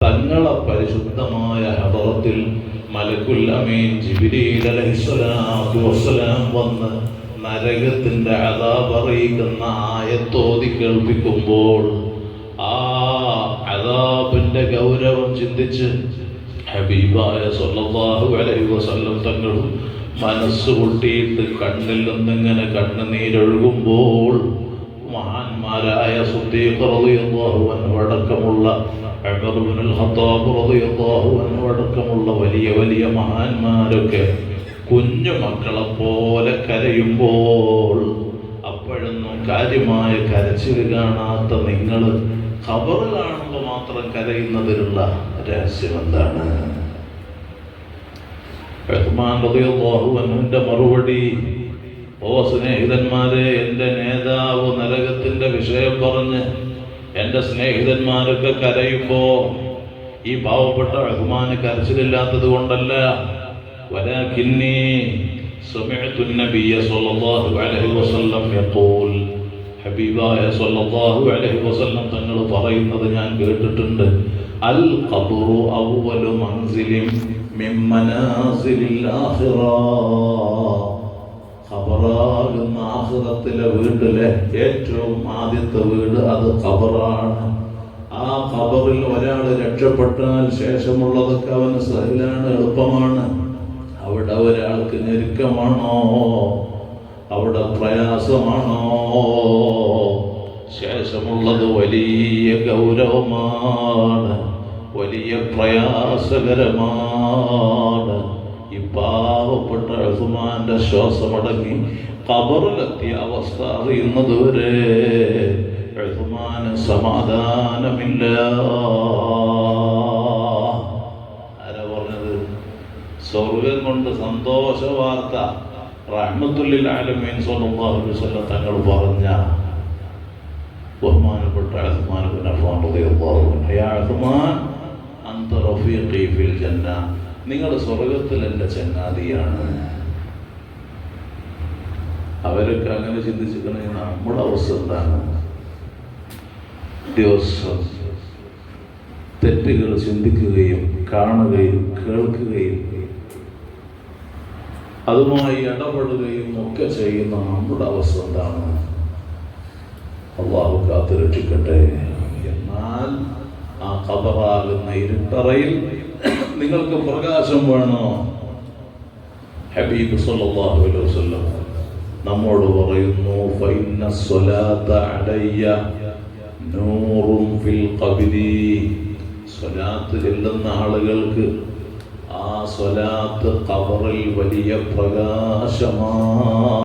തങ്ങളെ പരിശുദ്ധമായ ഹദറത്തിൽ മലക്കുൽ അമീൻ ജിബ്രീൽ അലൈഹിസ്സലാത്തു വസ്സലാം വന്ന് നരകത്തിന്റെ അദാബ് അറിയിക്കുന്ന ആയത്തോതി കേൾപ്പിക്കുമ്പോൾ ആ അദാബിന്റെ ഗൗരവം ചിന്തിച്ച് ഹബീബായ സ്വല്ലല്ലാഹു അലൈഹി വസല്ലം തങ്ങൾ മനസ്സ് പൊട്ടിയിട്ട് കണ്ണിൽ നിന്നിങ്ങനെ കണ്ണുനീരൊഴുകുമ്പോൾ മഹാന്മാരായ സിദ്ദീഖ് റളിയല്ലാഹു അൻഹു അടക്കമുള്ള ഉമർ ഇബ്നുൽ ഖത്താബ് റളിയല്ലാഹു അൻഹു അടക്കമുള്ള വലിയ വലിയ മഹാന്മാരൊക്കെ കുഞ്ഞു മക്കളെ പോലെ കരയുമ്പോൾ അപ്പോഴൊന്നും കാര്യമായ കരച്ചിൽ കാണാത്ത നിങ്ങൾ ഖബർ കാണുമ്പോൾ മാത്രം കരയുന്നതിലുള്ള രഹസ്യം എന്താണ്? ഉസ്മാൻ റളിയല്ലാഹു അൻഹുവിന്റെ മറുപടി, ഓ സ്നേഹിതന്മാരെ, എൻ്റെ നേതാവ് നരകത്തിന്റെ വിഷയം പറഞ്ഞ് എൻ്റെ സ്നേഹിതന്മാരൊക്കെ കരയുമ്പോ ഈ പാവപ്പെട്ട ഉസ്മാന് കരച്ചിലില്ലാത്തത് കൊണ്ടല്ല, വലാകിന്നി സമിഅതു നബിയ സ്വല്ലല്ലാഹു അലൈഹി വസല്ലം യഖൂൽ, ഹബീബായ സ്വല്ലല്ലാഹു അലൈഹി വസല്ലം തങ്ങൾ പറയുന്നത് ഞാൻ കേട്ടിട്ടുണ്ട്, അൽ ഖബ്റു അവ്വലു മൻസിലിൻ മിൻ മനാസിലിൽ ആഖിറ, ഖബറാകുന്ന ആഖിറത്തിലെ വീട്ടിലെ ഏറ്റവും ആദ്യത്തെ വീട് അത് ഖബറാണ്. ആ ഖബറിൽ ഒരാൾ രക്ഷപ്പെട്ടാൽ ശേഷമുള്ളതൊക്കെ അവന് സഹലാണ്, എളുപ്പമാണ്. അവിടെ ഒരാൾക്ക് ഞെരുക്കമാണോ? അവിടെ പ്രയാസമാണോ? ശേഷമുള്ളത് വലിയ ഗൗരവമാണ്, വലിയ പ്രയാസകരമാണ്. ഈ പാവപ്പെട്ട ഉസ്മാന്റെ ശ്വാസമടങ്ങി ഖബറിലെത്തിയ അവസ്ഥ അറിയുന്നത് വരെ ഉസ്മാന് സമാധാനമില്ല. ആരാ പറഞ്ഞത്? സ്വർഗം കൊണ്ട് സന്തോഷ വാർത്ത റഹ്മത്തുൽ ലിൽ ആലമീൻ സ്വല്ലല്ലാഹു അലൈഹി വസല്ലം തങ്ങൾ പറഞ്ഞ ബഹുമാനപ്പെട്ട ഉസ്മാൻ ഇബ്നു അഫ്ഫാൻ റളിയല്ലാഹു അൻഹു, യാ ഉസ്മാൻ അൻത റഫീഖി ഫിൽ ജന്ന, നിങ്ങൾ സ്വർഗത്തിൽ എൻ്റെ ചങ്ങാതിയാണ്. അവരൊക്കെ അങ്ങനെ ചിന്തിച്ചിട്ടുണ്ടെങ്കിൽ നമ്മുടെ അവസ്ഥ എന്താണ്? ദിവസം തെറ്റുകൾ ചിന്തിക്കുകയും കാണുകയും കേൾക്കുകയും അതുമായി ഇടപെടുകയും ഒക്കെ ചെയ്യുന്ന നമ്മുടെ അവസ്ഥ എന്താണ്? അല്ലാഹു കാത്തു രക്ഷിക്കട്ടെ. എന്നാൽ ആ ഖബറാകുന്ന ഇരുട്ടറയിൽ നിങ്ങൾക്ക് പ്രകാശം വേണോ? ഹബീബ് സല്ലല്ലാഹു അലൈഹി വസല്ലം നമ്മോട് പറയുന്നു, ഫഇന്ന സ്വലാത്ത അലയ്യ നൂറുൻ ഫിൽ ഖബ്രി, സ്വലാത്ത് ചൊല്ലുന്ന ആളുകൾക്ക് ആ സ്വലാത്ത് ഖബറിൽ വലിയ പ്രകാശമാണ്.